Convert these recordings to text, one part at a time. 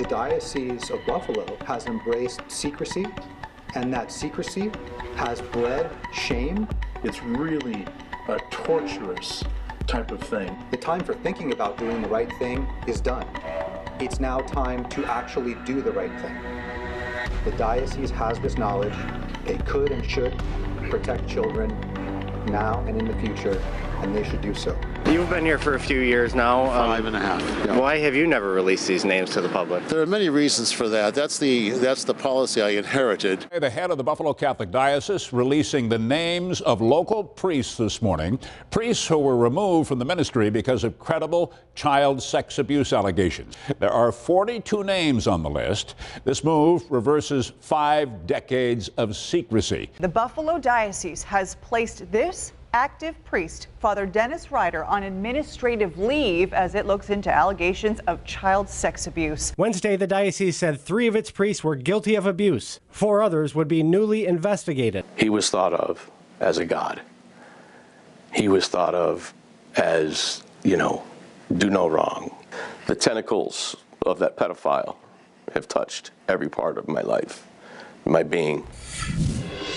The Diocese of Buffalo has embraced secrecy, and that secrecy has bred shame. It's really a torturous type of thing. The time for thinking about doing the right thing is done. It's now time to actually do the right thing. The diocese has this knowledge. They could and should protect children now and in the future, and they should do so. You've been here for a few years now. 5.5. Yeah. Why have you never released these names to the public? There are many reasons for that. That's the policy I inherited. The head of the Buffalo Catholic Diocese releasing the names of local priests this morning, priests who were removed from the ministry because of credible child sex abuse allegations. There are 42 names on the list. This move reverses 5 decades of secrecy. The Buffalo Diocese has placed this active priest, Father Dennis Ryder, on administrative leave as it looks into allegations of child sex abuse. Wednesday, the diocese said 3 of its priests were guilty of abuse. 4 others would be newly investigated. He was thought of as a god. He was thought of as, do no wrong. The tentacles of that pedophile have touched every part of my life, my being.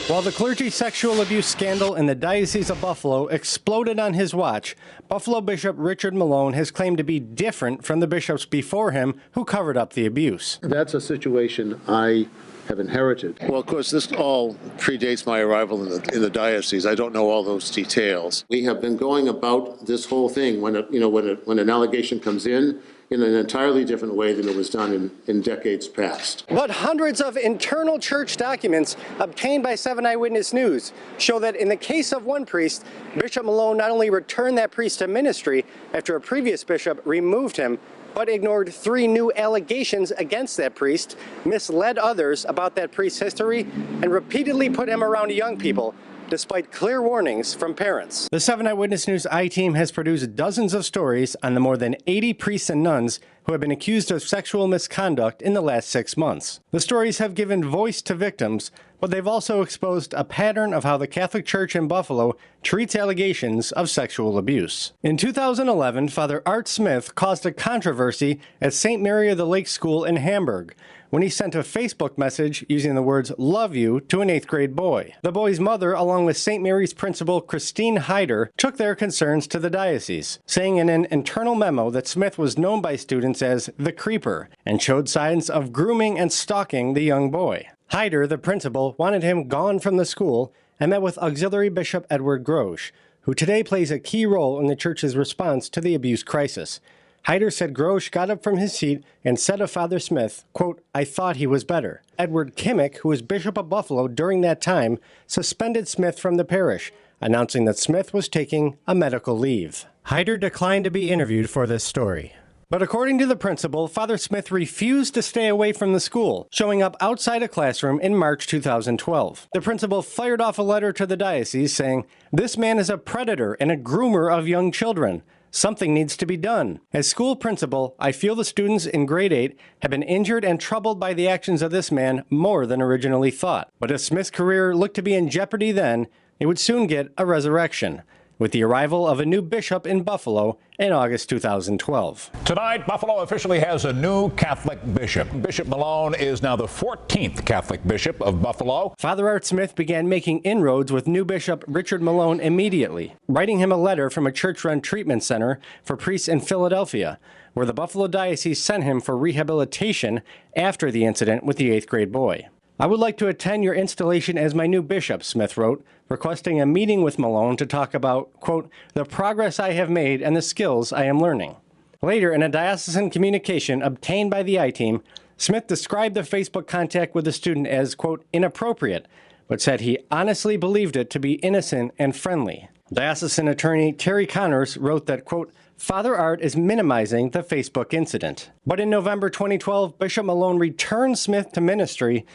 While the clergy sexual abuse scandal in the Diocese of Buffalo exploded on his watch, Buffalo Bishop Richard Malone has claimed to be different from the bishops before him who covered up the abuse. That's a situation I have inherited. Well, of course, this all predates my arrival in the diocese. I don't know all those details. We have been going about this whole thing when an allegation comes in an entirely different way than it was done in decades past. But hundreds of internal church documents obtained by 7 Eyewitness News show that in the case of one priest, Bishop Malone not only returned that priest to ministry after a previous bishop removed him, but ignored 3 new allegations against that priest, misled others about that priest's history, and repeatedly put him around young people, despite clear warnings from parents. The 7 Eyewitness News I-Team has produced dozens of stories on the more than 80 priests and nuns who have been accused of sexual misconduct in the last 6 months. The stories have given voice to victims, but they've also exposed a pattern of how the Catholic Church in Buffalo treats allegations of sexual abuse. In 2011, Father Art Smith caused a controversy at St. Mary of the Lake School in Hamburg when he sent a Facebook message using the words "love you" to an 8th grade boy. The boy's mother, along with St. Mary's principal Christine Hyder, took their concerns to the diocese, saying in an internal memo that Smith was known by students as the Creeper and showed signs of grooming and stalking the young boy. Hyder, the principal, wanted him gone from the school and met with Auxiliary Bishop Edward Grosch, who today plays a key role in the church's response to the abuse crisis. Hyder said Grosch got up from his seat and said of Father Smith, quote, "I thought he was better." Edward Kimmick, who was Bishop of Buffalo during that time, suspended Smith from the parish, announcing that Smith was taking a medical leave. Hyder declined to be interviewed for this story. But according to the principal, Father Smith refused to stay away from the school, showing up outside a classroom in March 2012. The principal fired off a letter to the diocese saying, "This man is a predator and a groomer of young children. Something needs to be done. As school principal, I feel the students in grade 8 have been injured and troubled by the actions of this man more than originally thought. But if Smith's career looked to be in jeopardy then, it would soon get a resurrection, with the arrival of a new bishop in Buffalo in August 2012. Tonight, Buffalo officially has a new Catholic bishop. Bishop Malone is now the 14th Catholic bishop of Buffalo. Father Art Smith began making inroads with new Bishop Richard Malone immediately, writing him a letter from a church-run treatment center for priests in Philadelphia, where the Buffalo Diocese sent him for rehabilitation after the incident with the 8th grade boy. "I would like to attend your installation as my new bishop," Smith wrote, requesting a meeting with Malone to talk about, quote, "the progress I have made and the skills I am learning." Later, in a diocesan communication obtained by the I-Team, Smith described the Facebook contact with the student as, quote, "inappropriate," but said he honestly believed it to be innocent and friendly. Diocesan attorney Terry Connors wrote that, quote, "Father Art is minimizing the Facebook incident." But in November 2012, Bishop Malone returned Smith to ministry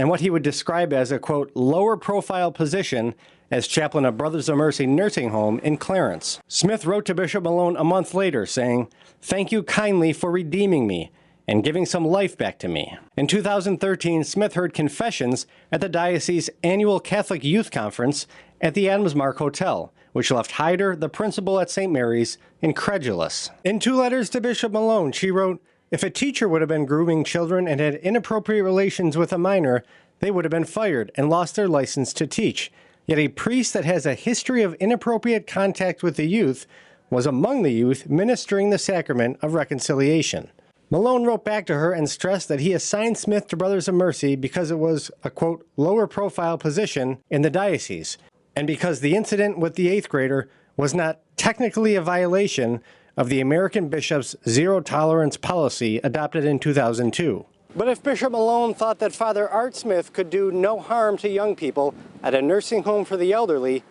and what he would describe as a, quote, "lower profile position as chaplain of Brothers of Mercy Nursing Home in Clarence. Smith wrote to Bishop Malone a month later saying, "Thank you kindly for redeeming me and giving some life back to me." In 2013, Smith heard confessions at the diocese's annual Catholic Youth Conference at the Adams Mark Hotel, which left Hyder, the principal at St. Mary's, incredulous. In 2 letters to Bishop Malone, she wrote, If a teacher would have been grooming children and had inappropriate relations with a minor, they would have been fired and lost their license to teach. Yet a priest that has a history of inappropriate contact with the youth was among the youth ministering the sacrament of reconciliation. Malone wrote back to her and stressed that he assigned Smith to Brothers of Mercy because it was a, quote, lower profile position in the diocese, and because the incident with the 8th grader was not technically a violation of the American bishop's zero tolerance policy adopted in 2002. But if Bishop Malone thought that Father Art Smith could do no harm to young people at a nursing home for the elderly,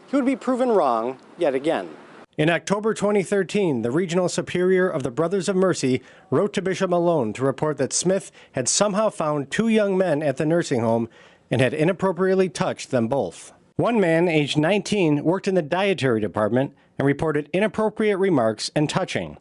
he would be proven wrong yet again. In October 2013, the regional superior of the Brothers of Mercy wrote to Bishop Malone to report that Smith had somehow found 2 young men at the nursing home and had inappropriately touched them both. One man, aged 19, worked in the dietary department and reported inappropriate remarks and touching.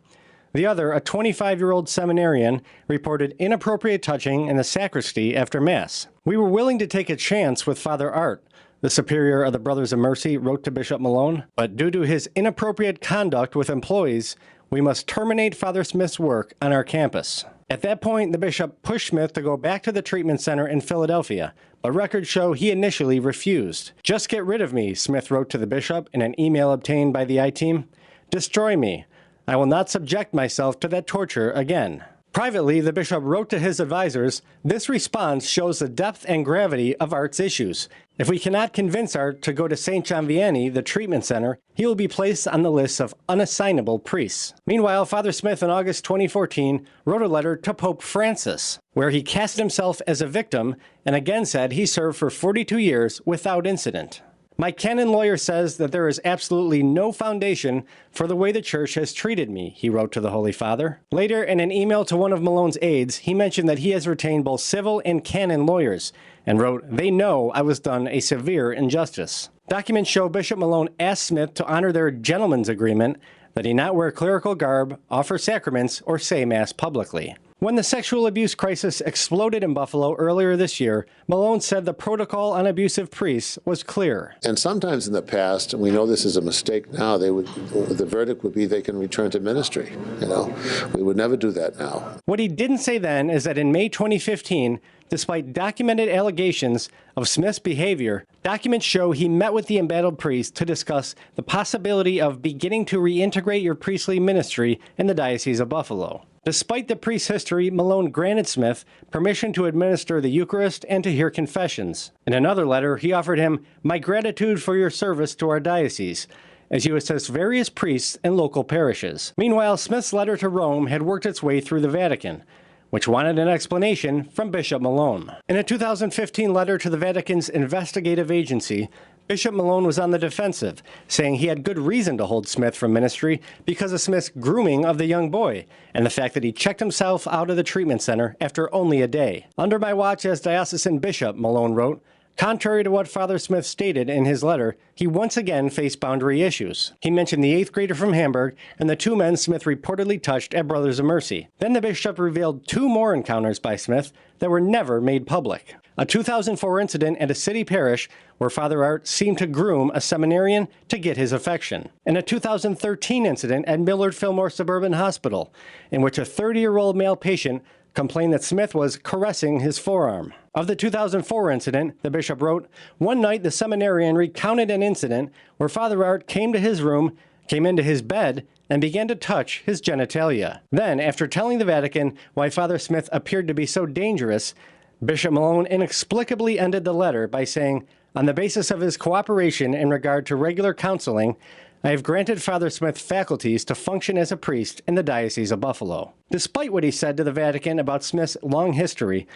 The other, a 25-year-old seminarian, reported inappropriate touching in the sacristy after Mass. We were willing to take a chance with Father Art, the superior of the Brothers of Mercy wrote to Bishop Malone, but due to his inappropriate conduct with employees, we must terminate Father Smith's work on our campus. At that point, the bishop pushed Smith to go back to the treatment center in Philadelphia, but records show he initially refused. Just get rid of me, Smith wrote to the bishop in an email obtained by the I-Team. Destroy me. I will not subject myself to that torture again. Privately, the bishop wrote to his advisors, this response shows the depth and gravity of Art's issues. If we cannot convince Art to go to St. John Vianney, the treatment center, he will be placed on the list of unassignable priests. Meanwhile, Father Smith in August 2014 wrote a letter to Pope Francis, where he casted himself as a victim and again said he served for 42 years without incident. My canon lawyer says that there is absolutely no foundation for the way the church has treated me, he wrote to the Holy Father. Later, in an email to one of Malone's aides, he mentioned that he has retained both civil and canon lawyers, and wrote, they know I was done a severe injustice. Documents show Bishop Malone asked Smith to honor their gentleman's agreement that he not wear clerical garb, offer sacraments, or say Mass publicly. When the sexual abuse crisis exploded in Buffalo earlier this year, Malone said the protocol on abusive priests was clear. And sometimes in the past, and we know this is a mistake now, the verdict would be they can return to ministry. You know, we would never do that now. What he didn't say then is that in May 2015, despite documented allegations of Smith's behavior, documents show he met with the embattled priest to discuss the possibility of beginning to reintegrate your priestly ministry in the Diocese of Buffalo. Despite the priest's history, Malone granted Smith permission to administer the Eucharist and to hear confessions. In another letter, he offered him, my gratitude for your service to our diocese, as you assist various priests in local parishes. Meanwhile, Smith's letter to Rome had worked its way through the Vatican, which wanted an explanation from Bishop Malone. In a 2015 letter to the Vatican's investigative agency, Bishop Malone was on the defensive, saying he had good reason to hold Smith from ministry because of Smith's grooming of the young boy and the fact that he checked himself out of the treatment center after only a day. Under my watch as diocesan bishop, Malone wrote, contrary to what Father Smith stated in his letter, he once again faced boundary issues. He mentioned the 8th grader from Hamburg and the 2 men Smith reportedly touched at Brothers of Mercy. Then the bishop revealed 2 more encounters by Smith that were never made public. A 2004 incident at a city parish where Father Art seemed to groom a seminarian to get his affection. And a 2013 incident at Millard Fillmore Suburban Hospital, in which a 30-year-old male patient complained that Smith was caressing his forearm. Of the 2004 incident, the bishop wrote, one night the seminarian recounted an incident where Father Art came to his room, came into his bed, and began to touch his genitalia. Then, after telling the Vatican why Father Smith appeared to be so dangerous, Bishop Malone inexplicably ended the letter by saying, on the basis of his cooperation in regard to regular counseling, I have granted Father Smith faculties to function as a priest in the Diocese of Buffalo. Despite what he said to the Vatican about Smith's long history,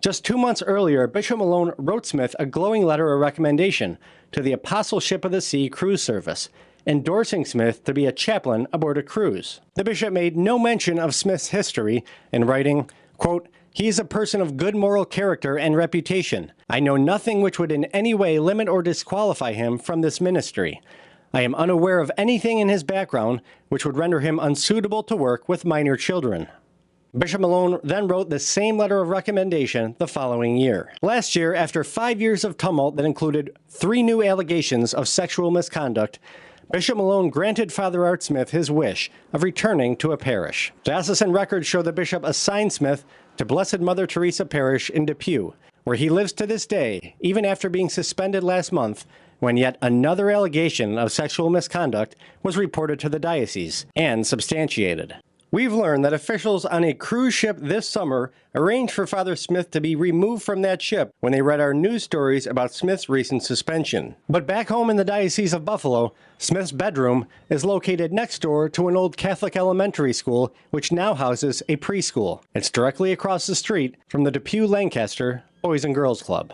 just 2 months earlier, Bishop Malone wrote Smith a glowing letter of recommendation to the Apostleship of the Sea cruise service, endorsing Smith to be a chaplain aboard a cruise. The bishop made no mention of Smith's history in writing, quote, he is a person of good moral character and reputation. I know nothing which would in any way limit or disqualify him from this ministry. I am unaware of anything in his background which would render him unsuitable to work with minor children. Bishop Malone then wrote the same letter of recommendation the following year. Last year, after 5 years of tumult that included 3 new allegations of sexual misconduct, Bishop Malone granted Father Art Smith his wish of returning to a parish. Diocesan records show the bishop assigned Smith to Blessed Mother Teresa Parish in Depew, where he lives to this day, even after being suspended last month when yet another allegation of sexual misconduct was reported to the diocese and substantiated. We've learned that officials on a cruise ship this summer arranged for Father Smith to be removed from that ship when they read our news stories about Smith's recent suspension. But back home in the Diocese of Buffalo, Smith's bedroom is located next door to an old Catholic elementary school, which now houses a preschool. It's directly across the street from the Depew Lancaster Boys and Girls Club.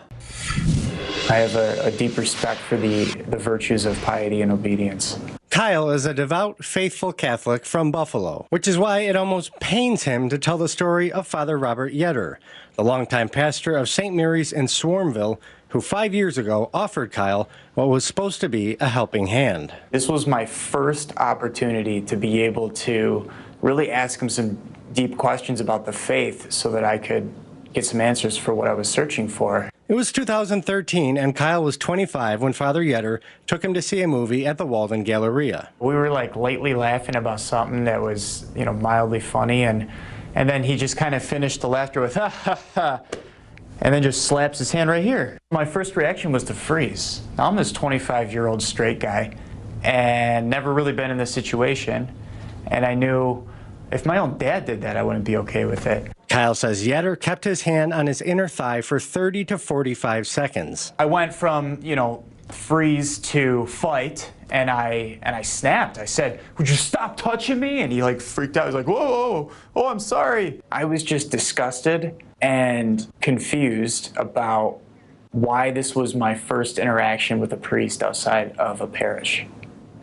I have a deep respect for the virtues of piety and obedience. Kyle is a devout, faithful Catholic from Buffalo, which is why it almost pains him to tell the story of Father Robert Yetter, the longtime pastor of St. Mary's in Swarmville, who 5 years ago offered Kyle what was supposed to be a helping hand. This was my first opportunity to be able to really ask him some deep questions about the faith so that I could get some answers for what I was searching for. It was 2013, and Kyle was 25 when Father Yetter took him to see a movie at the Walden Galleria. We were like lately laughing about something that was, mildly funny, and then he just kind of finished the laughter with ha ha ha, and then just slaps his hand right here. My first reaction was to freeze. Now, I'm this 25-year-old straight guy and never really been in this situation, and I knew if my own dad did that, I wouldn't be okay with it. Kyle says Yetter kept his hand on his inner thigh for 30 to 45 seconds. I went from, freeze to fight, and I snapped. I said, "Would you stop touching me?" And he freaked out. He was like, "Whoa, oh, I'm sorry." I was just disgusted and confused about why this was my first interaction with a priest outside of a parish,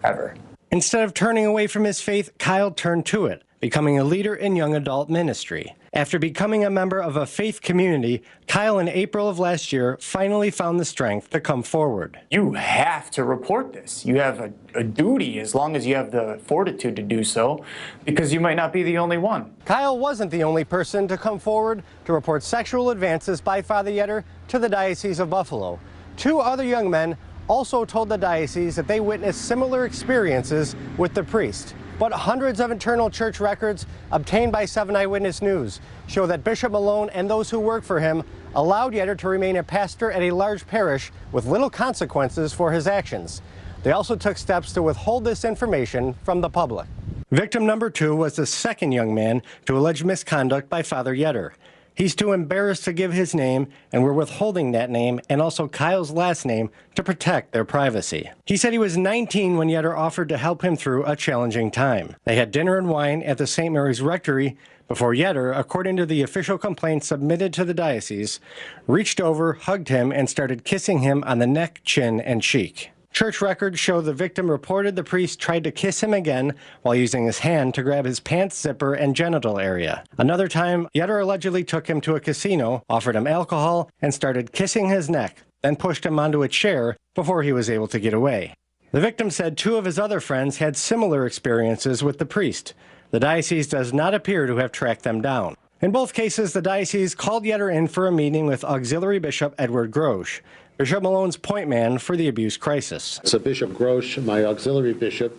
ever. Instead of turning away from his faith, Kyle turned to it, becoming a leader in young adult ministry. After becoming a member of a faith community, Kyle in April of last year finally found the strength to come forward. You have to report this. You have a duty as long as you have the fortitude to do so, because you might not be the only one. Kyle wasn't the only person to come forward to report sexual advances by Father Yetter to the Diocese of Buffalo. 2 other young men also told the diocese that they witnessed similar experiences with the priest. But hundreds of internal church records obtained by 7 Eyewitness News show that Bishop Malone and those who work for him allowed Yetter to remain a pastor at a large parish with little consequences for his actions. They also took steps to withhold this information from the public. Victim number 2 was the second young man to allege misconduct by Father Yetter. He's too embarrassed to give his name, and we're withholding that name and also Kyle's last name to protect their privacy. He said he was 19 when Yetter offered to help him through a challenging time. They had dinner and wine at the St. Mary's Rectory before Yetter, according to the official complaint submitted to the diocese, reached over, hugged him, and started kissing him on the neck, chin, and cheek. Church records show the victim reported the priest tried to kiss him again while using his hand to grab his pants zipper and genital area. Another time, Yetter allegedly took him to a casino, offered him alcohol, and started kissing his neck, then pushed him onto a chair before he was able to get away. The victim said 2 of his other friends had similar experiences with the priest. The diocese does not appear to have tracked them down. In both cases, the diocese called Yetter in for a meeting with Auxiliary Bishop Edward Grosch, Bishop Malone's point man for the abuse crisis. So Bishop Grosch, my auxiliary bishop,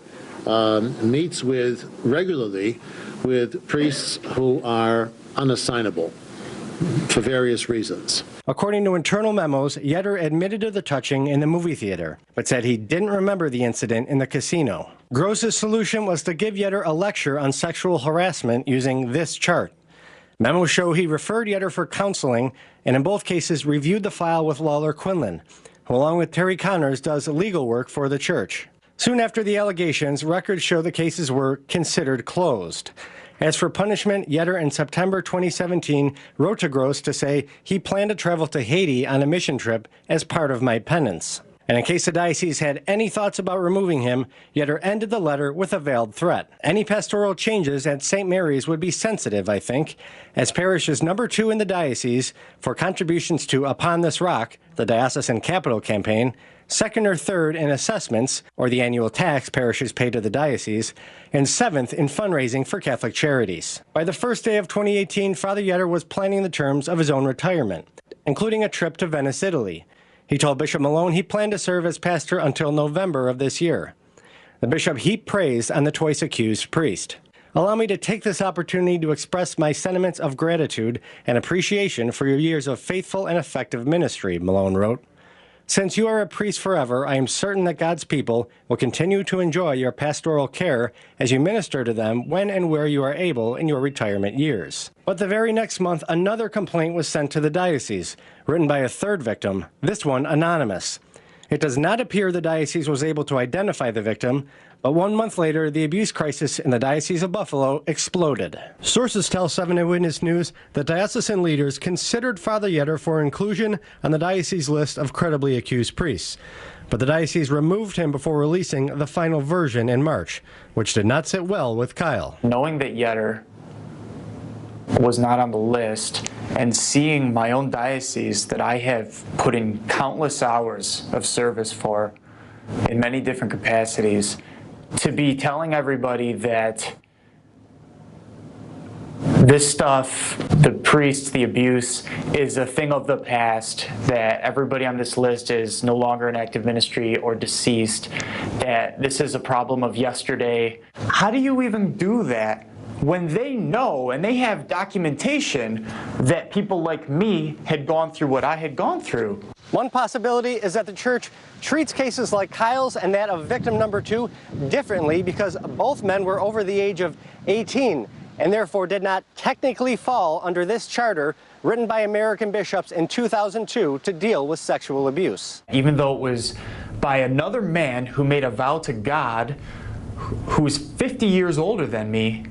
meets regularly with priests who are unassignable for various reasons. According to internal memos, Yetter admitted to the touching in the movie theater, but said he didn't remember the incident in the casino. Grosch's solution was to give Yetter a lecture on sexual harassment using this chart. Memos show he referred Yetter for counseling, and in both cases reviewed the file with Lawler Quinlan, who along with Terry Connors does legal work for the church. Soon after the allegations, records show the cases were considered closed. As for punishment, Yetter in September 2017 wrote to Grosch to say he planned to travel to Haiti on a mission trip as part of my penance. And in case the diocese had any thoughts about removing him, Yetter ended the letter with a veiled threat. Any pastoral changes at St. Mary's would be sensitive, I think, as parish is number 2 in the diocese for contributions to Upon This Rock, the diocesan capital campaign, 2nd or 3rd in assessments, or the annual tax parishes pay to the diocese, and 7th in fundraising for Catholic charities. By the first day of 2018, Father Yetter was planning the terms of his own retirement, including a trip to Venice, Italy. He told Bishop Malone he planned to serve as pastor until November of this year. The bishop heaped praise on the twice-accused priest. Allow me to take this opportunity to express my sentiments of gratitude and appreciation for your years of faithful and effective ministry, Malone wrote. Since you are a priest forever, I am certain that God's people will continue to enjoy your pastoral care as you minister to them when and where you are able in your retirement years. But the very next month, another complaint was sent to the diocese, written by a third victim, this one anonymous. It does not appear the diocese was able to identify the victim, but 1 month later, the abuse crisis in the Diocese of Buffalo exploded. Sources tell 7 Eyewitness News that diocesan leaders considered Father Yetter for inclusion on the diocese list of credibly accused priests, but the diocese removed him before releasing the final version in March, which did not sit well with Kyle. Knowing that Yetter was not on the list and seeing my own diocese that I have put in countless hours of service for in many different capacities, to be telling everybody that this stuff, the priests, the abuse, is a thing of the past, that everybody on this list is no longer in active ministry or deceased, that this is a problem of yesterday. How do you even do that when they know and they have documentation that people like me had gone through what I had gone through? One possibility is that the church treats cases like Kyle's and that of victim number 2 differently because both men were over the age of 18 and therefore did not technically fall under this charter written by American bishops in 2002 to deal with sexual abuse. Even though it was by another man who made a vow to God, who is 50 years older than me,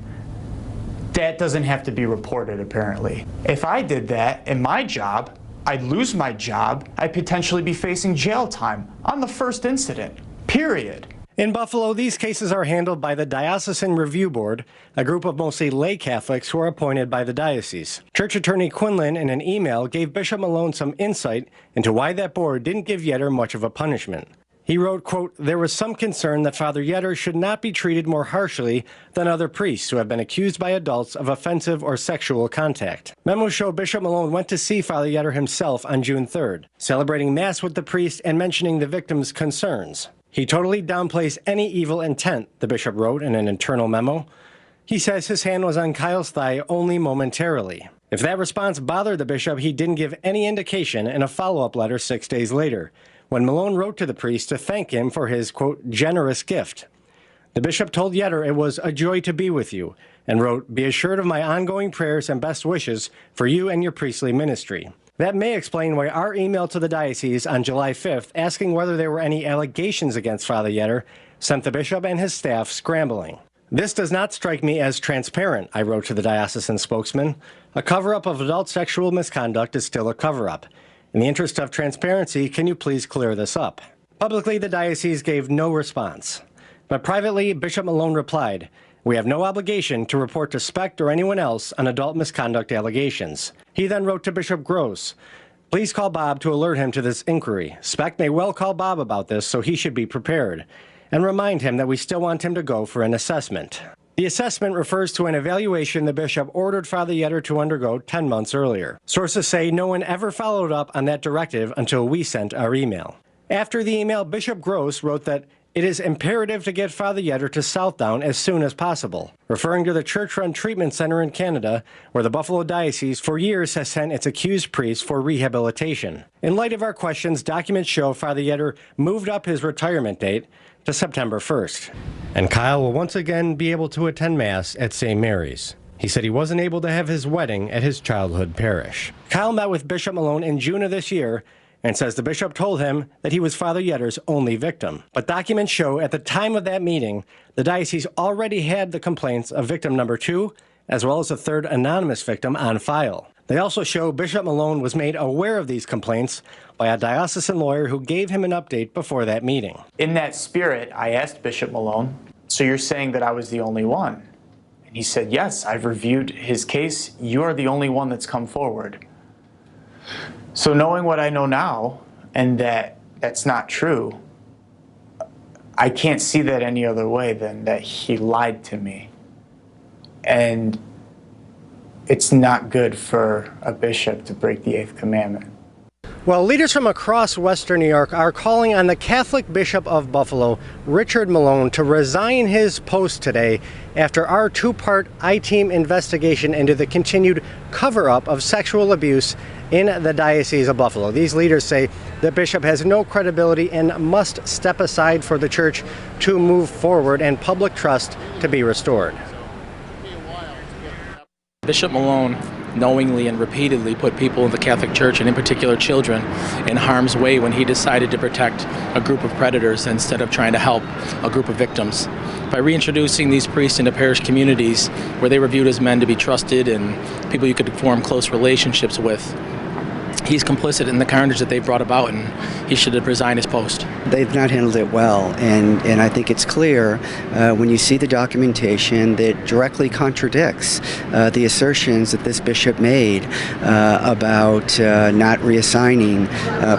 that doesn't have to be reported, apparently. If I did that in my job, I'd lose my job. I'd potentially be facing jail time on the first incident, period. In Buffalo, these cases are handled by the Diocesan Review Board, a group of mostly lay Catholics who are appointed by the diocese. Church Attorney Quinlan, in an email, gave Bishop Malone some insight into why that board didn't give Yetter much of a punishment. He wrote, quote, "There was some concern that Father Yetter should not be treated more harshly than other priests who have been accused by adults of offensive or sexual contact." Memos show Bishop Malone went to see Father Yetter himself on June 3rd, celebrating Mass with the priest and mentioning the victim's concerns. He totally downplays any evil intent, the bishop wrote in an internal memo. He says his hand was on Kyle's thigh only momentarily. If that response bothered the bishop, he didn't give any indication in a follow-up letter 6 days later, when Malone wrote to the priest to thank him for his, quote, generous gift. The bishop told Yetter it was a joy to be with you, and wrote, "Be assured of my ongoing prayers and best wishes for you and your priestly ministry." That may explain why our email to the diocese on July 5th asking whether there were any allegations against Father Yetter sent the bishop and his staff scrambling. "This does not strike me as transparent," I wrote to the diocesan spokesman. "A cover-up of adult sexual misconduct is still a cover-up. In the interest of transparency, can you please clear this up?" Publicly, the diocese gave no response. But privately, Bishop Malone replied, "We have no obligation to report to SPECT or anyone else on adult misconduct allegations." He then wrote to Bishop Gross, "Please call Bob to alert him to this inquiry. SPECT may well call Bob about this, so he should be prepared. And remind him that we still want him to go for an assessment." The assessment refers to an evaluation the bishop ordered Father Yetter to undergo 10 months earlier. Sources say no one ever followed up on that directive until we sent our email. After the email, Bishop Gross wrote that it is imperative to get Father Yetter to Southdown as soon as possible, referring to the church-run treatment center in Canada, where the Buffalo Diocese for years has sent its accused priests for rehabilitation. In light of our questions, documents show Father Yetter moved up his retirement date to September 1st. And Kyle will once again be able to attend Mass at St. Mary's. He said he wasn't able to have his wedding at his childhood parish. Kyle met with Bishop Malone in June of this year and says the bishop told him that he was Father Yetter's only victim. But documents show at the time of that meeting, the diocese already had the complaints of victim number 2, as well as a third anonymous victim on file. They also show Bishop Malone was made aware of these complaints by a diocesan lawyer who gave him an update before that meeting. In that spirit, I asked Bishop Malone, "So you're saying that I was the only one?" And he said, "Yes, I've reviewed his case. You're the only one that's come forward." So knowing what I know now, and that that's not true, I can't see that any other way than that he lied to me. And it's not good for a bishop to break the 8th commandment. Well, leaders from across Western New York are calling on the Catholic Bishop of Buffalo, Richard Malone, to resign his post today after our two-part I-Team investigation into the continued cover-up of sexual abuse in the Diocese of Buffalo. These leaders say the bishop has no credibility and must step aside for the church to move forward and public trust to be restored. Bishop Malone knowingly and repeatedly put people in the Catholic Church, and in particular children, in harm's way when he decided to protect a group of predators instead of trying to help a group of victims. By reintroducing these priests into parish communities where they were viewed as men to be trusted and people you could form close relationships with, he's complicit in the carnage that they've brought about, and he should have resigned his post. They've not handled it well, and I think it's clear when you see the documentation that directly contradicts the assertions that this bishop made about not reassigning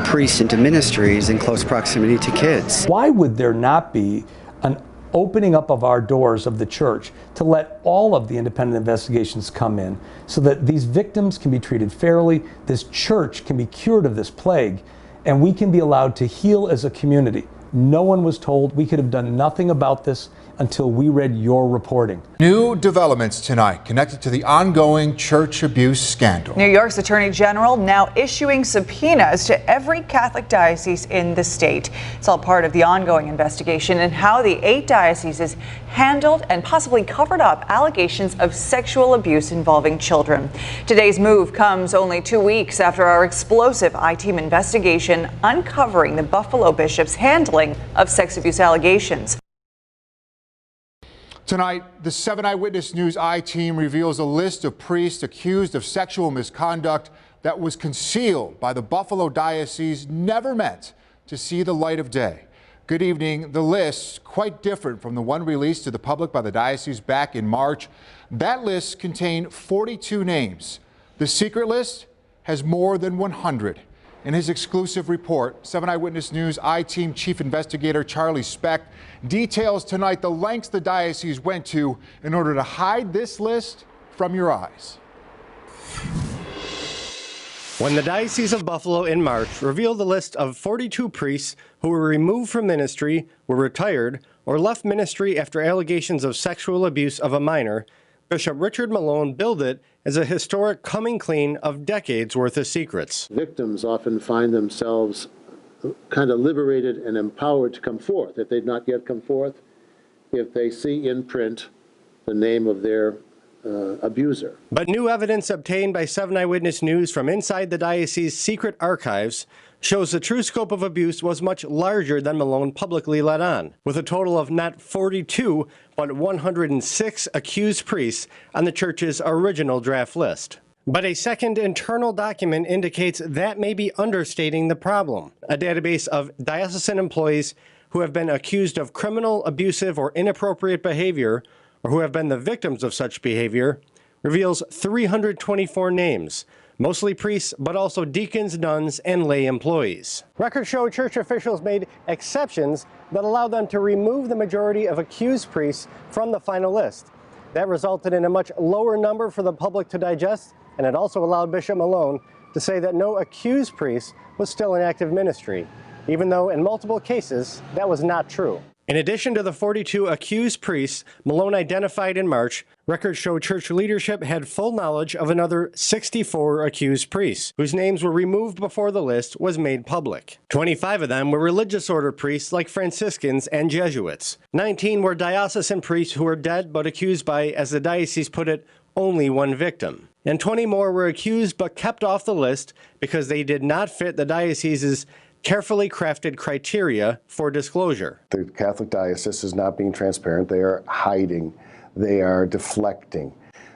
priests into ministries in close proximity to kids. Why would there not be an opening up of our doors of the church to let all of the independent investigations come in so that these victims can be treated fairly, this church can be cured of this plague, and we can be allowed to heal as a community? No one was told. We could have done nothing about this until we read your reporting. New developments tonight connected to the ongoing church abuse scandal. New York's Attorney General now issuing subpoenas to every Catholic diocese in the state. It's all part of the ongoing investigation and how the 8 dioceses handled and possibly covered up allegations of sexual abuse involving children. Today's move comes only 2 weeks after our explosive I-Team investigation uncovering the Buffalo bishop's handling of sex abuse allegations. Tonight, the 7 Eyewitness News I-Team reveals a list of priests accused of sexual misconduct that was concealed by the Buffalo Diocese, never meant to see the light of day. Good evening. The list, quite different from the one released to the public by the diocese back in March. That list contained 42 names. The secret list has more than 100. In his exclusive report, 7 Eyewitness News I-Team Chief Investigator Charlie Speck details tonight the lengths the diocese went to in order to hide this list from your eyes. When the Diocese of Buffalo in March revealed the list of 42 priests who were removed from ministry, were retired, or left ministry after allegations of sexual abuse of a minor, Bishop Richard Malone billed it as a historic coming clean of decades worth of secrets. Victims often find themselves kind of liberated and empowered to come forth. If they've not yet come forth, if they see in print the name of their abuser. But new evidence obtained by 7 Eyewitness News from inside the diocese's secret archives shows the true scope of abuse was much larger than Malone publicly let on, with a total of not 42, but 106 accused priests on the church's original draft list. But a second internal document indicates that may be understating the problem. A database of diocesan employees who have been accused of criminal, abusive, or inappropriate behavior, or who have been the victims of such behavior, reveals 324 names, mostly priests, but also deacons, nuns, and lay employees. Records show church officials made exceptions that allowed them to remove the majority of accused priests from the final list. That resulted in a much lower number for the public to digest, and it also allowed Bishop Malone to say that no accused priest was still in active ministry, even though in multiple cases that was not true. In addition to the 42 accused priests Malone identified in March, records show church leadership had full knowledge of another 64 accused priests, whose names were removed before the list was made public. 25 of them were religious order priests like Franciscans and Jesuits. 19 were diocesan priests who were dead but accused by, as the diocese put it, only one victim. And 20 more were accused but kept off the list because they did not fit the diocese's carefully crafted criteria for disclosure. The Catholic Diocese is not being transparent. They are hiding. They are deflecting.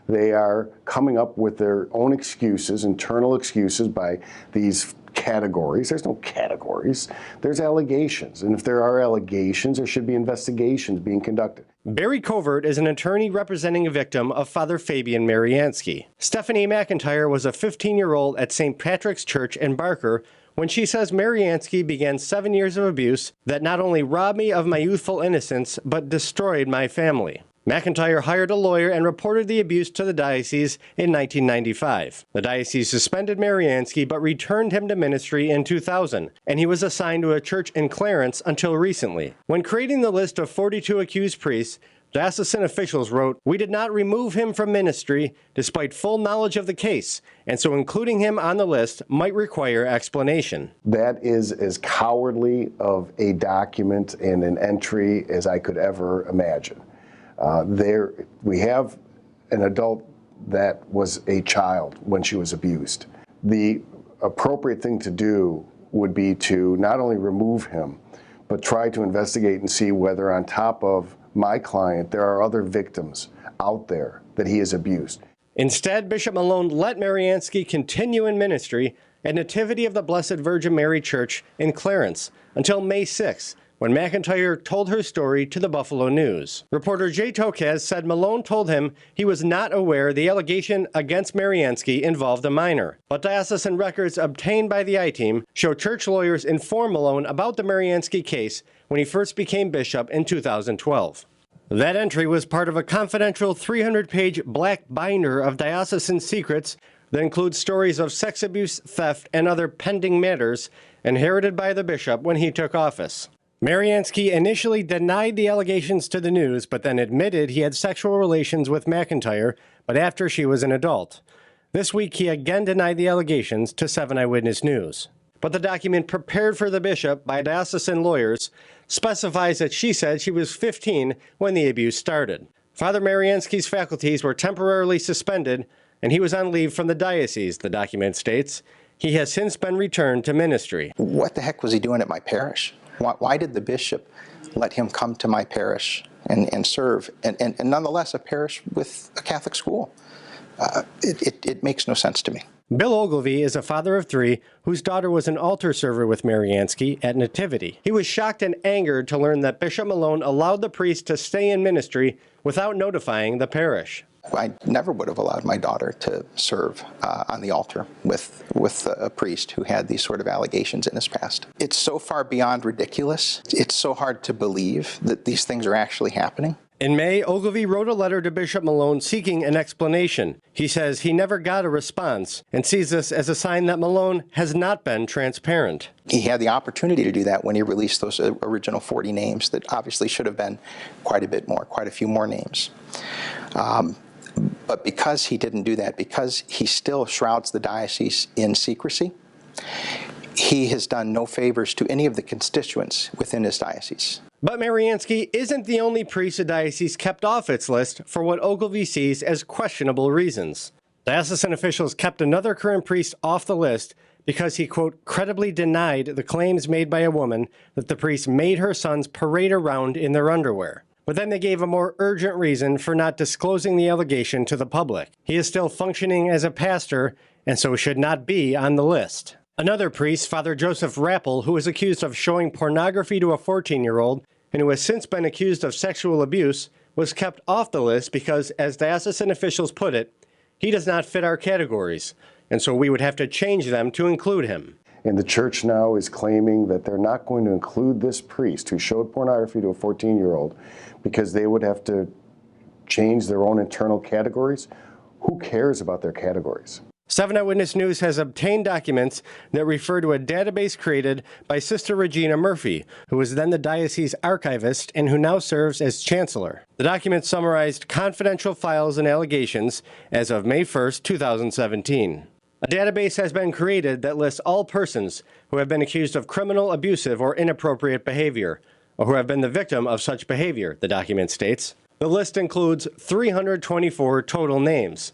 They are coming up with their own excuses, internal excuses by these categories. There's no categories. There's allegations. And if there are allegations, there should be investigations being conducted. Barry Covert is an attorney representing a victim of Father Fabian Mariansky. Stephanie McIntyre was a 15-year-old at St. Patrick's Church in Barker when she says Mariansky began 7 years of abuse that not only robbed me of my youthful innocence, but destroyed my family. McIntyre hired a lawyer and reported the abuse to the diocese in 1995. The diocese suspended Mariansky but returned him to ministry in 2000, and he was assigned to a church in Clarence until recently. When creating the list of 42 accused priests, diocesan officials wrote, "We did not remove him from ministry despite full knowledge of the case, and so including him on the list might require explanation." That is as cowardly of a document and an entry as I could ever imagine. We have an adult that was a child when she was abused. The appropriate thing to do would be to not only remove him, but try to investigate and see whether on top of my client, there are other victims out there that he has abused. Instead, Bishop Malone let Mariansky continue in ministry at Nativity of the Blessed Virgin Mary Church in Clarence until May 6th, when McIntyre told her story to the Buffalo News. Reporter Jay Tokaz said Malone told him he was not aware the allegation against Mariansky involved a minor. But diocesan records obtained by the I-Team show church lawyers informed Malone about the Mariansky case when he first became bishop in 2012. That entry was part of a confidential 300-page black binder of diocesan secrets that includes stories of sex abuse, theft, and other pending matters inherited by the bishop when he took office. Mariansky initially denied the allegations to the news, but then admitted he had sexual relations with McIntyre, but after she was an adult. This week, he again denied the allegations to 7 Eyewitness News. But the document prepared for the bishop by diocesan lawyers specifies that she said she was 15 when the abuse started. Father Mariansky's faculties were temporarily suspended, and he was on leave from the diocese, the document states. He has since been returned to ministry. What the heck was he doing at my parish? Why did the bishop let him come to my parish and serve, and nonetheless a parish with a Catholic school? It makes no sense to me. Bill Ogilvie is a father of 3 whose daughter was an altar server with Mariansky at Nativity. He was shocked and angered to learn that Bishop Malone allowed the priest to stay in ministry without notifying the parish. I never would have allowed my daughter to serve on the altar with a priest who had these sort of allegations in his past. It's so far beyond ridiculous. It's so hard to believe that these things are actually happening. In May, Ogilvie wrote a letter to Bishop Malone seeking an explanation. He says he never got a response and sees this as a sign that Malone has not been transparent. He had the opportunity to do that when he released those original 40 names that obviously should have been quite a few more names. But because he didn't do that, because he still shrouds the diocese in secrecy, he has done no favors to any of the constituents within his diocese. But Mariansky isn't the only priest the diocese kept off its list for what Ogilvie sees as questionable reasons. Diocesan officials kept another current priest off the list because he, quote, credibly denied the claims made by a woman that the priest made her sons parade around in their underwear. But then they gave a more urgent reason for not disclosing the allegation to the public. He is still functioning as a pastor and so should not be on the list. Another priest, Father Joseph Rappel, who was accused of showing pornography to a 14-year-old and who has since been accused of sexual abuse, was kept off the list because, as diocesan officials put it, he does not fit our categories, and so we would have to change them to include him. And the church now is claiming that they're not going to include this priest who showed pornography to a 14-year-old because they would have to change their own internal categories. Who cares about their categories? 7 Eyewitness News has obtained documents that refer to a database created by Sister Regina Murphy, who was then the diocese archivist and who now serves as chancellor. The documents summarized confidential files and allegations as of May 1st, 2017. A database has been created that lists all persons who have been accused of criminal, abusive, or inappropriate behavior, or who have been the victim of such behavior, the document states. The list includes 324 total names,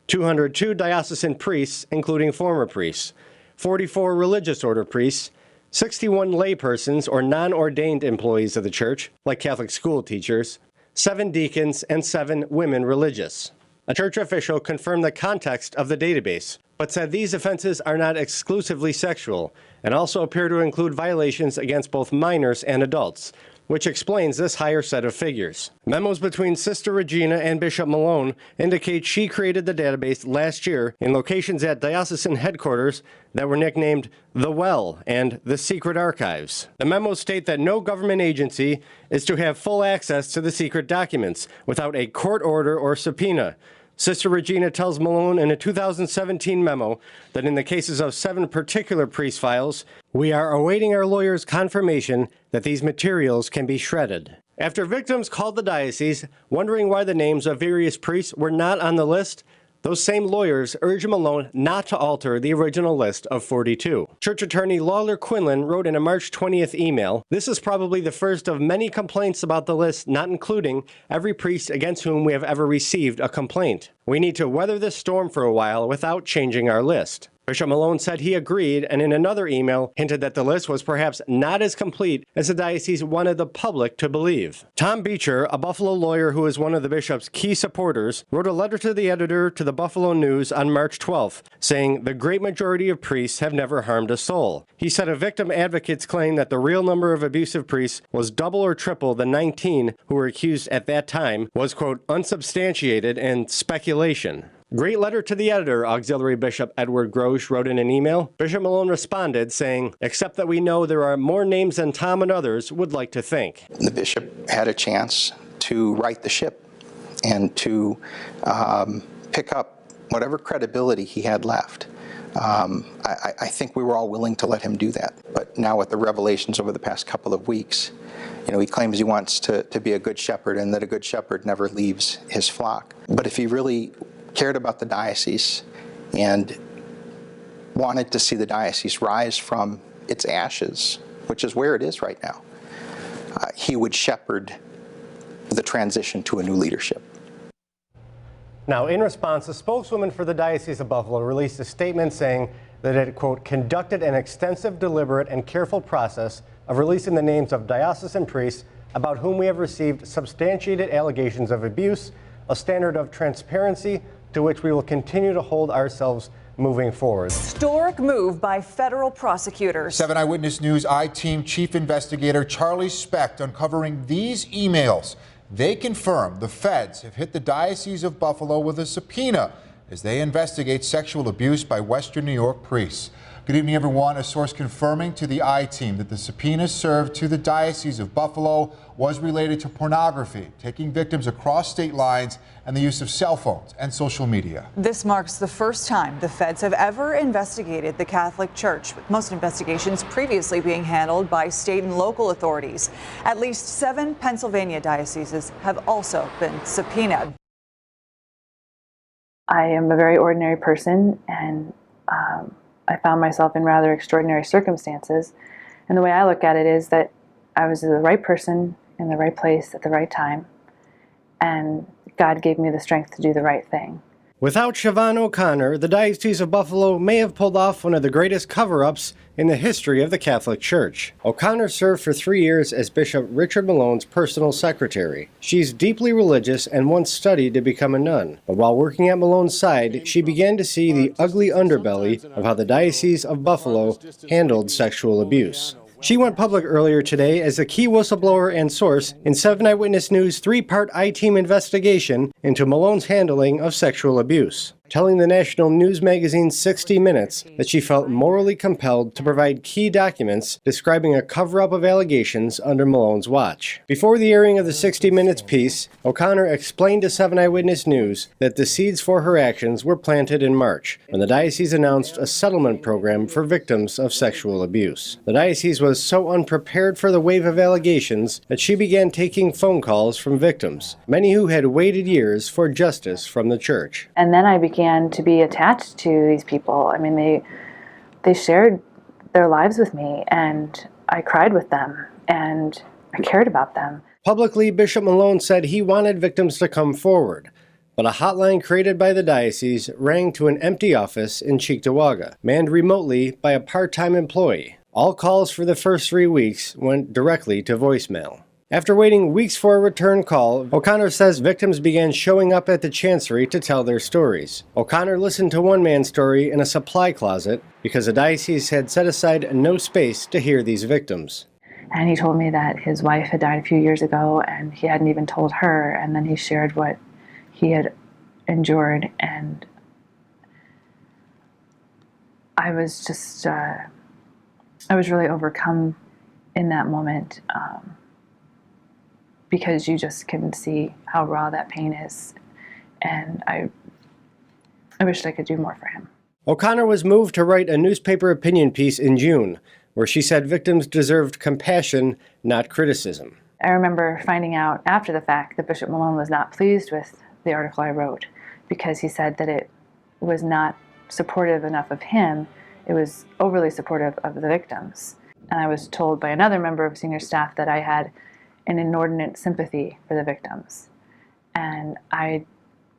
202 diocesan priests, including former priests, 44 religious order priests, 61 laypersons or non-ordained employees of the church, like Catholic school teachers, 7 deacons, and 7 women religious. A church official confirmed the context of the database, but said these offenses are not exclusively sexual and also appear to include violations against both minors and adults, which explains this higher set of figures. Memos between Sister Regina and Bishop Malone indicate she created the database last year in locations at diocesan headquarters that were nicknamed The Well and The Secret Archives. The memos state that no government agency is to have full access to the secret documents without a court order or subpoena. Sister Regina tells Malone in a 2017 memo that in the cases of 7 particular priest files, we are awaiting our lawyer's confirmation that these materials can be shredded. After victims called the diocese, wondering why the names of various priests were not on the list, those same lawyers urged Malone not to alter the original list of 42. Church attorney Lawler Quinlan wrote in a March 20th email, "This is probably the first of many complaints about the list, not including every priest against whom we have ever received a complaint. We need to weather this storm for a while without changing our list." Bishop Malone said he agreed, and in another email hinted that the list was perhaps not as complete as the diocese wanted the public to believe. Tom Beecher, a Buffalo lawyer who is one of the bishop's key supporters, wrote a letter to the editor to the Buffalo News on March 12th, saying the great majority of priests have never harmed a soul. He said a victim advocate's claim that the real number of abusive priests was double or triple the 19 who were accused at that time was, quote, unsubstantiated and speculation. Great letter to the editor, Auxiliary Bishop Edward Grosch wrote in an email. Bishop Malone responded, saying, except that we know there are more names than Tom and others would like to think. The bishop had a chance to right the ship and to pick up whatever credibility he had left. I think we were all willing to let him do that. But now with the revelations over the past couple of weeks, you know, he claims he wants to be a good shepherd and that a good shepherd never leaves his flock. But if he really cared about the diocese and wanted to see the diocese rise from its ashes, which is where it is right now, he would shepherd the transition to a new leadership. Now, in response, the spokeswoman for the Diocese of Buffalo released a statement saying that it, quote, conducted an extensive, deliberate, and careful process of releasing the names of diocesan priests about whom we have received substantiated allegations of abuse, a standard of transparency to which we will continue to hold ourselves moving forward. Historic move by federal prosecutors. 7 Eyewitness News I-Team Chief Investigator Charlie Specht uncovering these emails. They confirm the feds have hit the Diocese of Buffalo with a subpoena as they investigate sexual abuse by Western New York priests. Good evening, everyone. A source confirming to the I-Team that the subpoena served to the Diocese of Buffalo was related to pornography, taking victims across state lines, and the use of cell phones and social media. This marks the first time the feds have ever investigated the Catholic Church, with most investigations previously being handled by state and local authorities. At least 7 Pennsylvania dioceses have also been subpoenaed. I am a very ordinary person, and I found myself in rather extraordinary circumstances. And the way I look at it is that I was the right person in the right place at the right time, and God gave me the strength to do the right thing. Without Siobhan O'Connor, the Diocese of Buffalo may have pulled off one of the greatest cover-ups in the history of the Catholic Church. O'Connor served for 3 years as Bishop Richard Malone's personal secretary. She's deeply religious and once studied to become a nun. But while working at Malone's side, she began to see the ugly underbelly of how the Diocese of Buffalo handled sexual abuse. She went public earlier today as a key whistleblower and source in 7 Eyewitness News' 3-part I-Team investigation into Malone's handling of sexual abuse, telling the national news magazine 60 Minutes that she felt morally compelled to provide key documents describing a cover-up of allegations under Malone's watch. Before the airing of the 60 Minutes piece, O'Connor explained to 7 Eyewitness News that the seeds for her actions were planted in March, when the diocese announced a settlement program for victims of sexual abuse. The diocese was so unprepared for the wave of allegations that she began taking phone calls from victims, many who had waited years for justice from the church. And then I began to be attached to these people. I mean, they shared their lives with me, and I cried with them, and I cared about them. Publicly, Bishop Malone said he wanted victims to come forward, but a hotline created by the diocese rang to an empty office in Cheektowaga, manned remotely by a part-time employee. All calls for the first 3 weeks went directly to voicemail. After waiting weeks for a return call, O'Connor says victims began showing up at the chancery to tell their stories. O'Connor listened to one man's story in a supply closet because the diocese had set aside no space to hear these victims. And he told me that his wife had died a few years ago and he hadn't even told her, and then he shared what he had endured, and I was just, I was really overcome in that moment, because you just can see how raw that pain is, and I wished I could do more for him. O'Connor was moved to write a newspaper opinion piece in June, where she said victims deserved compassion, not criticism. I remember finding out after the fact that Bishop Malone was not pleased with the article I wrote, because he said that it was not supportive enough of him, it was overly supportive of the victims. And I was told by another member of senior staff that I had an inordinate sympathy for the victims. And I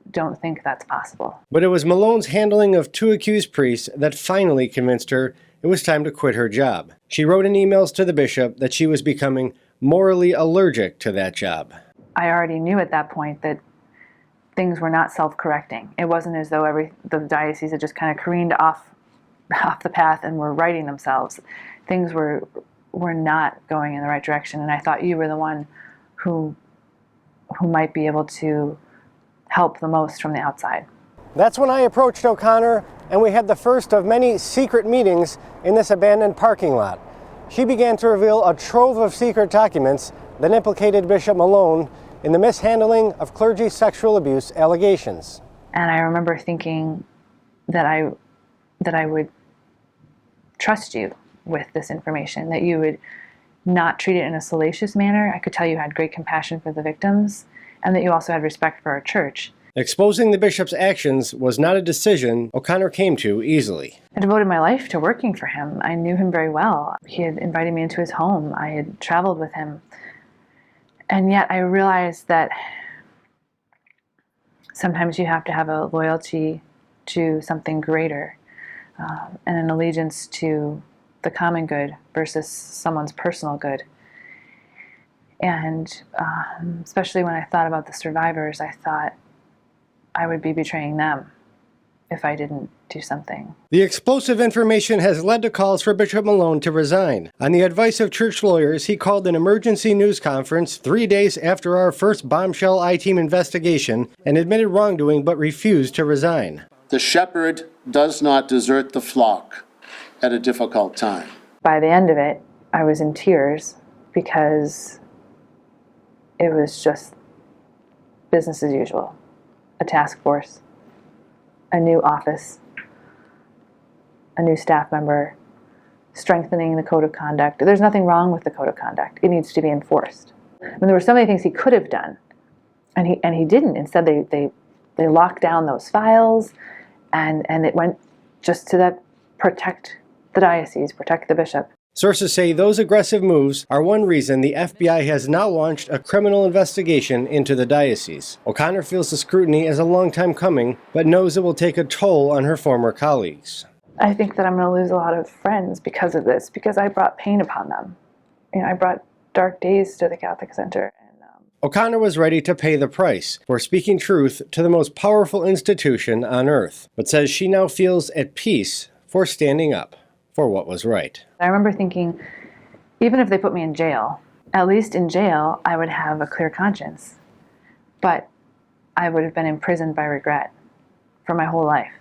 don't think that's possible. But it was Malone's handling of 2 accused priests that finally convinced her it was time to quit her job. She wrote in emails to the bishop that she was becoming morally allergic to that job. I already knew at that point that things were not self-correcting. It wasn't as though the diocese had just kind of careened off the path and were righting themselves. Things were not going in the right direction, and I thought you were the one who might be able to help the most from the outside. That's when I approached O'Connor, and we had the first of many secret meetings in this abandoned parking lot. She began to reveal a trove of secret documents that implicated Bishop Malone in the mishandling of clergy sexual abuse allegations. And I remember thinking that I would trust you with this information, that you would not treat it in a salacious manner. I could tell you had great compassion for the victims, and that you also had respect for our church. Exposing the bishop's actions was not a decision O'Connor came to easily. I devoted my life to working for him. I knew him very well. He had invited me into his home. I had traveled with him. And yet I realized that sometimes you have to have a loyalty to something greater, and an allegiance to the common good versus someone's personal good. And especially when I thought about the survivors, I thought I would be betraying them if I didn't do something. The explosive information has led to calls for Bishop Malone to resign. On the advice of church lawyers, he called an emergency news conference 3 days after our first bombshell I-Team investigation and admitted wrongdoing but refused to resign. The shepherd does not desert the flock at a difficult time. By the end of it, I was in tears because it was just business as usual. A task force, a new office, a new staff member, strengthening the code of conduct. There's nothing wrong with the code of conduct. It needs to be enforced. I mean, there were so many things he could have done, and he didn't. Instead, they locked down those files, and it went just to that protect the diocese, protect the bishop. Sources say those aggressive moves are one reason the FBI has now launched a criminal investigation into the diocese. O'Connor feels the scrutiny is a long time coming, but knows it will take a toll on her former colleagues. I think that I'm going to lose a lot of friends because of this, because I brought pain upon them. You know, I brought dark days to the Catholic Center. O'Connor was ready to pay the price for speaking truth to the most powerful institution on earth, but says she now feels at peace for standing up for what was right. I remember thinking, even if they put me in jail, at least in jail I would have a clear conscience. But I would have been imprisoned by regret for my whole life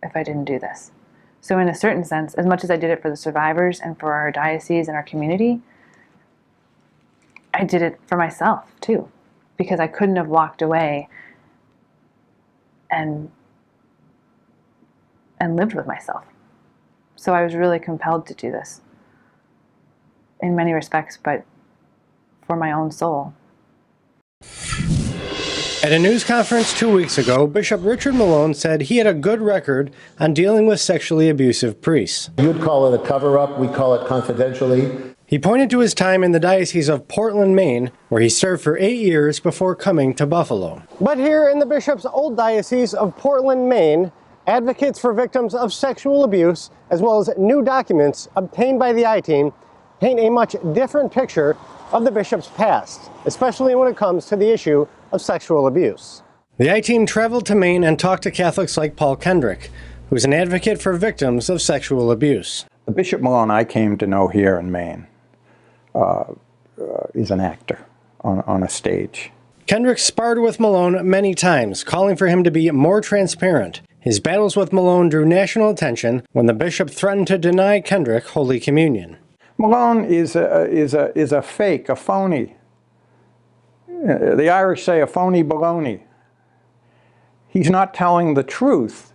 if I didn't do this. So in a certain sense, as much as I did it for the survivors and for our diocese and our community, I did it for myself too, because I couldn't have walked away and lived with myself. So I was really compelled to do this in many respects, but for my own soul. At a news conference 2 weeks ago, Bishop Richard Malone said he had a good record on dealing with sexually abusive priests. You'd call it a cover-up, we call it confidentially. He pointed to his time in the Diocese of Portland, Maine, where he served for 8 years before coming to Buffalo. But here in the bishop's old Diocese of Portland, Maine, advocates for victims of sexual abuse, as well as new documents obtained by the I-Team, paint a much different picture of the bishop's past, especially when it comes to the issue of sexual abuse. The I-Team traveled to Maine and talked to Catholics like Paul Kendrick, who's an advocate for victims of sexual abuse. The Bishop Malone I came to know here in Maine is an actor on a stage. Kendrick sparred with Malone many times, calling for him to be more transparent. His battles with Malone drew national attention when the bishop threatened to deny Kendrick Holy Communion. Malone is a fake, a phony. The Irish say a phony baloney. He's not telling the truth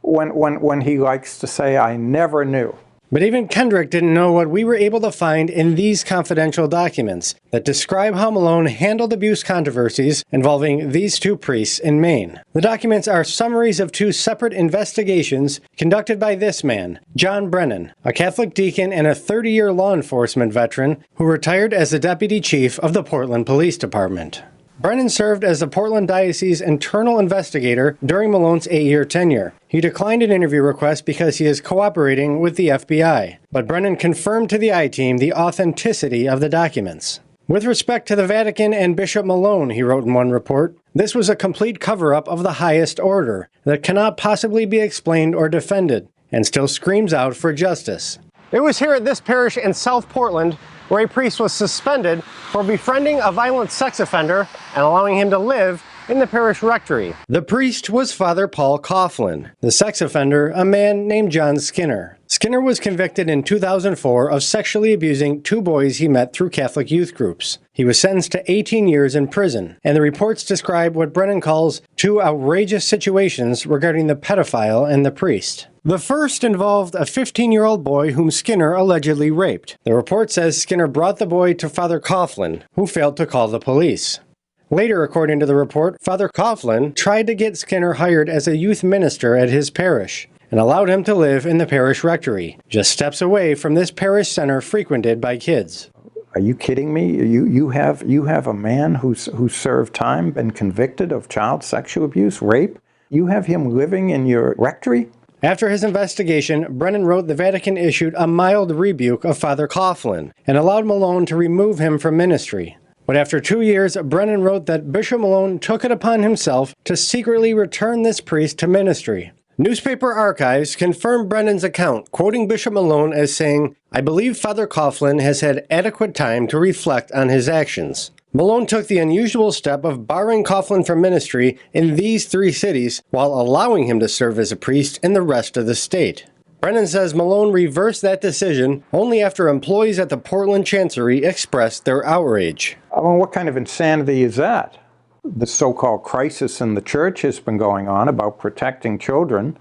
when he likes to say, I never knew. But even Kendrick didn't know what we were able to find in these confidential documents that describe how Malone handled abuse controversies involving these two priests in Maine. The documents are summaries of two separate investigations conducted by this man, John Brennan, a Catholic deacon and a 30-year law enforcement veteran who retired as the deputy chief of the Portland Police Department. Brennan served as the Portland Diocese internal investigator during Malone's 8-year tenure. He declined an interview request because he is cooperating with the FBI, but Brennan confirmed to the I-Team the authenticity of the documents. With respect to the Vatican and Bishop Malone, he wrote in one report, this was a complete cover-up of the highest order that cannot possibly be explained or defended, and still screams out for justice. It was here at this parish in South Portland where a priest was suspended for befriending a violent sex offender and allowing him to live in the parish rectory. The priest was Father Paul Coughlin. The sex offender, a man named John Skinner. Skinner was convicted in 2004 of sexually abusing 2 boys he met through Catholic youth groups. He was sentenced to 18 years in prison, and the reports describe what Brennan calls 2 outrageous situations regarding the pedophile and the priest. The first involved a 15-year-old boy whom Skinner allegedly raped. The report says Skinner brought the boy to Father Coughlin, who failed to call the police. Later, according to the report, Father Coughlin tried to get Skinner hired as a youth minister at his parish and allowed him to live in the parish rectory, just steps away from this parish center frequented by kids. Are you kidding me? You have a man who served time, been convicted of child sexual abuse, rape? You have him living in your rectory? After his investigation, Brennan wrote the Vatican issued a mild rebuke of Father Coughlin and allowed Malone to remove him from ministry. But after 2 years, Brennan wrote that Bishop Malone took it upon himself to secretly return this priest to ministry. Newspaper archives confirm Brennan's account, quoting Bishop Malone as saying, I believe Father Coughlin has had adequate time to reflect on his actions. Malone took the unusual step of barring Coughlin from ministry in these 3 cities while allowing him to serve as a priest in the rest of the state. Brennan says Malone reversed that decision only after employees at the Portland Chancery expressed their outrage. I mean, what kind of insanity is that? The so-called crisis in the church has been going on about protecting children,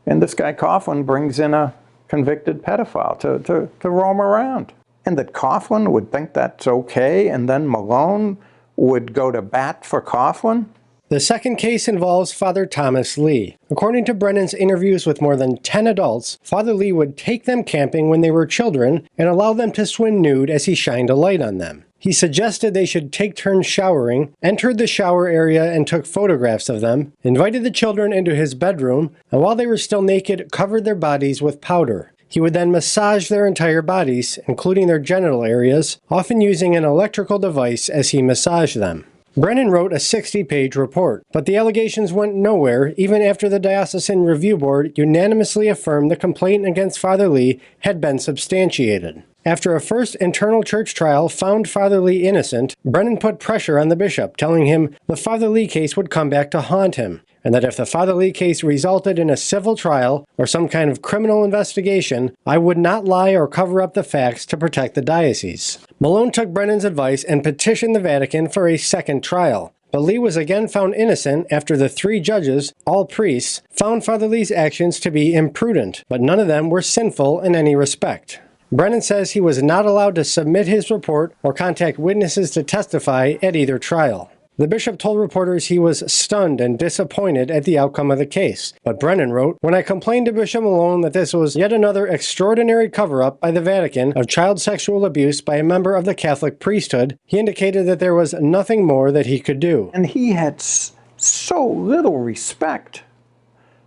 and this guy Coughlin brings in a convicted pedophile to roam around. And that Coughlin would think that's okay, and then Malone would go to bat for Coughlin? The second case involves Father Thomas Lee. According to Brennan's interviews with more than 10 adults, Father Lee would take them camping when they were children and allow them to swim nude as he shined a light on them. He suggested they should take turns showering, entered the shower area and took photographs of them, invited the children into his bedroom, and while they were still naked, covered their bodies with powder. He would then massage their entire bodies, including their genital areas, often using an electrical device as he massaged them. Brennan wrote a 60-page report, but the allegations went nowhere even after the Diocesan Review Board unanimously affirmed the complaint against Father Lee had been substantiated. After a first internal church trial found Father Lee innocent, Brennan put pressure on the bishop, telling him the Father Lee case would come back to haunt him, and that if the Father Lee case resulted in a civil trial or some kind of criminal investigation, I would not lie or cover up the facts to protect the diocese. Malone took Brennan's advice and petitioned the Vatican for a second trial. But Lee was again found innocent after the 3 judges, all priests, found Father Lee's actions to be imprudent, but none of them were sinful in any respect. Brennan says he was not allowed to submit his report or contact witnesses to testify at either trial. The bishop told reporters he was stunned and disappointed at the outcome of the case. But Brennan wrote, when I complained to Bishop Malone that this was yet another extraordinary cover-up by the Vatican of child sexual abuse by a member of the Catholic priesthood, he indicated that there was nothing more that he could do. And he had so little respect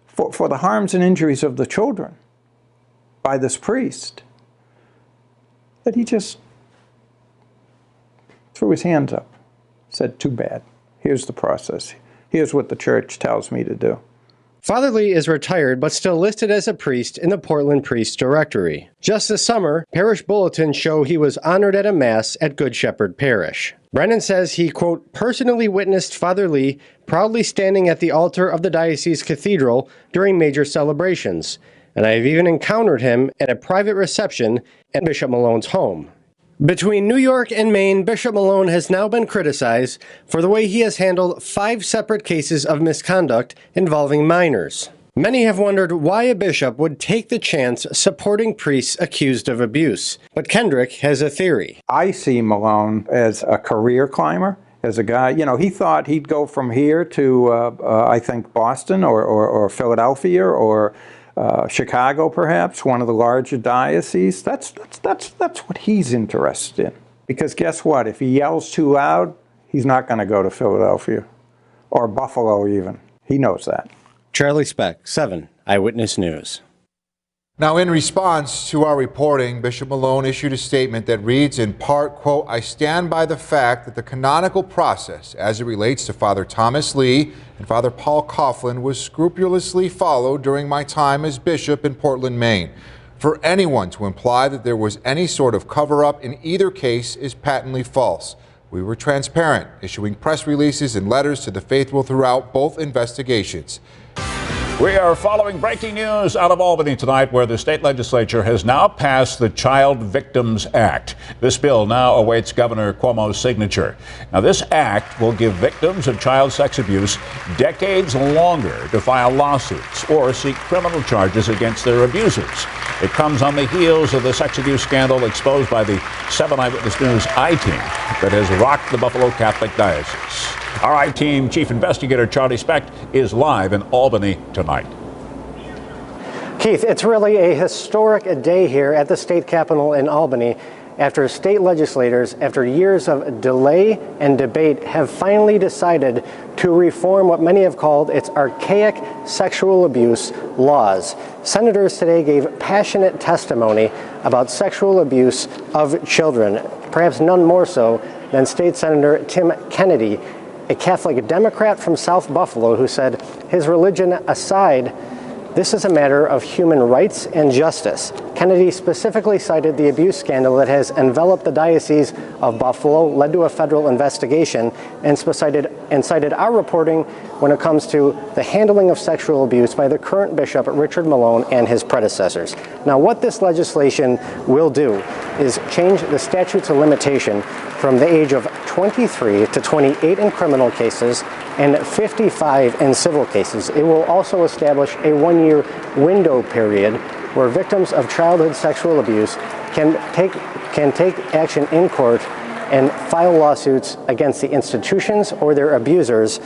for the harms and injuries of the children by this priest that he just threw his hands up. Said, too bad. Here's the process. Here's what the church tells me to do. Father Lee is retired but still listed as a priest in the Portland Priest Directory. Just this summer, parish bulletins show he was honored at a Mass at Good Shepherd Parish. Brennan says he, quote, personally witnessed Father Lee proudly standing at the altar of the Diocese Cathedral during major celebrations, and I have even encountered him at a private reception at Bishop Malone's home. Between New York and Maine, Bishop Malone has now been criticized for the way he has handled 5 separate cases of misconduct involving minors. Many have wondered why a bishop would take the chance supporting priests accused of abuse. But Kendrick has a theory. I see Malone as a career climber, as a guy, you know, he thought he'd go from here to, I think, Boston or Philadelphia or Chicago, perhaps, one of the larger dioceses. That's what he's interested in. Because guess what? If he yells too loud, he's not going to go to Philadelphia or Buffalo even. He knows that. Charlie Speck, 7 Eyewitness News. Now, in response to our reporting, Bishop Malone issued a statement that reads in part, quote, I stand by the fact that the canonical process as it relates to Father Thomas Lee and Father Paul Coughlin was scrupulously followed during my time as bishop in Portland, Maine. For anyone to imply that there was any sort of cover-up in either case is patently false. We were transparent, issuing press releases and letters to the faithful throughout both investigations. We are following breaking news out of Albany tonight, where the state legislature has now passed the Child Victims Act. This bill now awaits Governor Cuomo's signature. Now, this act will give victims of child sex abuse decades longer to file lawsuits or seek criminal charges against their abusers. It comes on the heels of the sex abuse scandal exposed by the 7 Eyewitness News I-Team that has rocked the Buffalo Catholic Diocese. Our I-Team Chief Investigator Charlie Speck is live in Albany tonight. Keith, it's really a historic day here at the state capitol in Albany after state legislators, after years of delay and debate, have finally decided to reform what many have called its archaic sexual abuse laws. Senators today gave passionate testimony about sexual abuse of children, perhaps none more so than State Senator Tim Kennedy, a Catholic Democrat from South Buffalo, who said, his religion aside, this is a matter of human rights and justice. Kennedy specifically cited the abuse scandal that has enveloped the Diocese of Buffalo, led to a federal investigation, and cited our reporting when it comes to the handling of sexual abuse by the current Bishop Richard Malone and his predecessors. Now, what this legislation will do is change the statutes of limitation from the age of 23 to 28 in criminal cases and 55 in civil cases. It will also establish a 1-year window period where victims of childhood sexual abuse can take action in court and file lawsuits against the institutions or their abusers,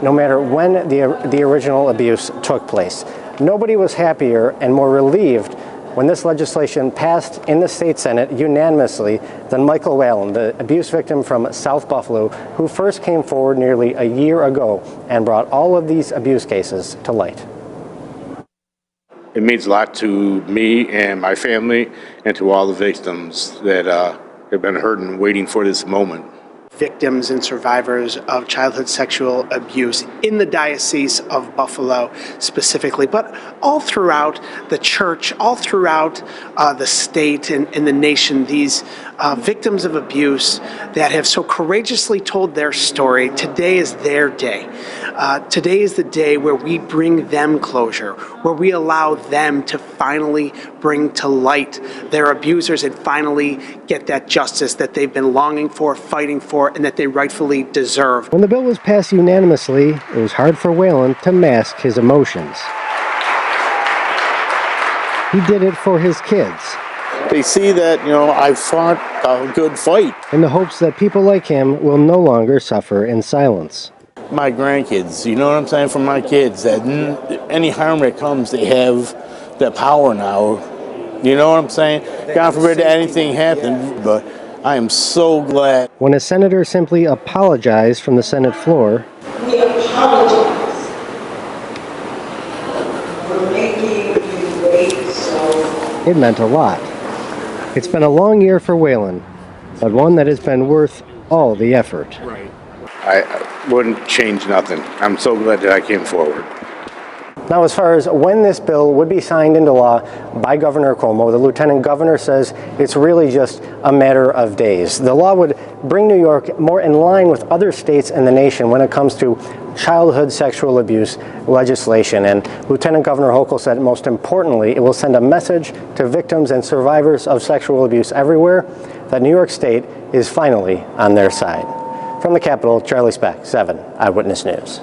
no matter when the original abuse took place. Nobody was happier and more relieved when this legislation passed in the state Senate unanimously than Michael Whalen, the abuse victim from South Buffalo, who first came forward nearly a year ago and brought all of these abuse cases to light. It means a lot to me and my family and to all the victims that have been hurting, waiting for this moment. Victims and survivors of childhood sexual abuse in the Diocese of Buffalo specifically, but all throughout the church, all throughout the state and the nation, these victims of abuse that have so courageously told their story. Today is their day. Today is the day where we bring them closure, where we allow them to finally bring to light their abusers and finally get that justice that they've been longing for, fighting for, and that they rightfully deserve. When the bill was passed unanimously, it was hard for Whalen to mask his emotions. He did it for his kids. They see that, I fought a good fight. In the hopes that people like him will no longer suffer in silence. My grandkids, you know what I'm saying, for my kids, that any harm that comes, they have the power now. You know what I'm saying? God forbid that anything happens, but I am so glad. When a senator simply apologized from the Senate floor, we apologize for making you wait so. It meant a lot. It's been a long year for Whalen, but one that has been worth all the effort. Right. I wouldn't change nothing. I'm so glad that I came forward. Now, as far as when this bill would be signed into law by Governor Cuomo, the Lieutenant Governor says it's really just a matter of days. The law would bring New York more in line with other states in the nation when it comes to childhood sexual abuse legislation. And Lieutenant Governor Hochul said, most importantly, it will send a message to victims and survivors of sexual abuse everywhere that New York State is finally on their side. From the Capitol, Charlie Speck, 7 Eyewitness News.